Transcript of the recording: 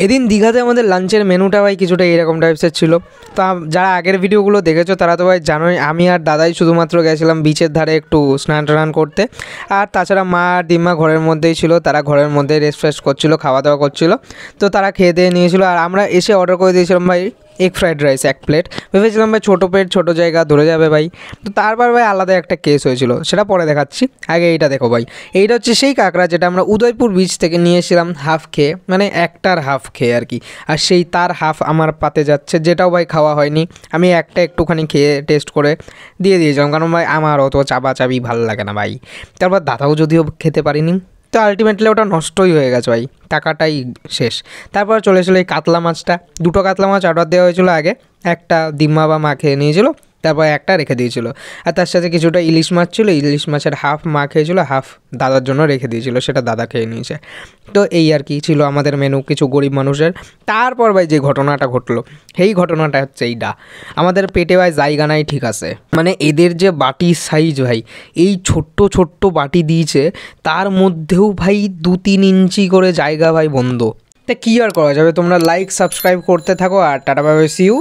এদিন দীঘাতে আমাদের লাঞ্চের মেনুটা ভাই কিছুটা এরকম টাইপসের ছিল। তো যারা আগের ভিডিওগুলো দেখেছো তারা তো ভাই জানোই, আমি আর দাদাই শুধুমাত্র গেছিলাম বিচের ধারে একটু স্নান টান করতে। আর তাছাড়া মা আর দিম্মা ঘরের মধ্যেই ছিল, তারা ঘরের মধ্যেই রেস্ট ফ্রেস্ট করছিলো, খাওয়া দাওয়া করছিলো। তো তারা খেয়ে দিয়ে নিয়েছিল, আর আমরা এসে অর্ডার করে দিয়েছিলাম ভাই এগ ফ্রাইড রাইস 1 প্লেট। ভেবেছিলাম ভাই ছোটো পেট ছোটো জায়গা ধরে যাবে ভাই। তো তারপর ভাই আলাদা একটা কেস হয়েছিল, সেটা পরে দেখাচ্ছি। আগে এইটা দেখো ভাই, এইটা হচ্ছে সেই কাঁকড়া যেটা আমরা উদয়পুর বিচ থেকে নিয়েছিলাম হাফ খেয়ে, মানে একটার হাফ খেয়ে আর কি। আর সেই তার হাফ আমার পাতে যাচ্ছে, যেটাও ভাই খাওয়া হয়নি। আমি একটা একটুখানি খেয়ে টেস্ট করে দিয়ে দিয়েছিলাম, কারণ ভাই আমার অত চাবি ভালো লাগে না ভাই। তারপর দাদাও যদিও খেতে পারিনি, তো আলটিমেটলি ওটা নষ্টই হয়ে গেছে ভাই, টাকাটাই শেষ। তারপর চলে এসেছিলো এই কাতলা মাছটা, 2টো কাতলা মাছ অর্ডার দেওয়া হয়েছিলো আগে, একটা দিম্মা বা মা খেয়ে নিয়েছিল, তারপর একটা রেখে দিয়েছিল। আর তার সাথে কিছুটা ইলিশ মাছ ছিল, ইলিশ মাছের হাফ মা খেয়েছিল, হাফ দাদার জন্য রেখে দিয়েছিল, সেটা দাদা খেয়ে নিয়েছে। তো এই আর কি ছিল আমাদের মেনু, কিছু গরিব মানুষের। তারপর ভাই যে ঘটনাটা ঘটলো, সেই ঘটনাটা হচ্ছে এইটা, আমাদের পেটে ভাই জায়গা নাই, ঠিক আছে, মানে এদের যে বাটি সাইজ ভাই, এই ছোট্ট ছোট্ট বাটি দিয়েছে, তার মধ্যেও ভাই 2-3 ইঞ্চি করে জায়গা ভাই বন্ধ। তা কী আর করা যাবে, তোমরা লাইক সাবস্ক্রাইব করতে থাকো, আর tata bye bye, see you.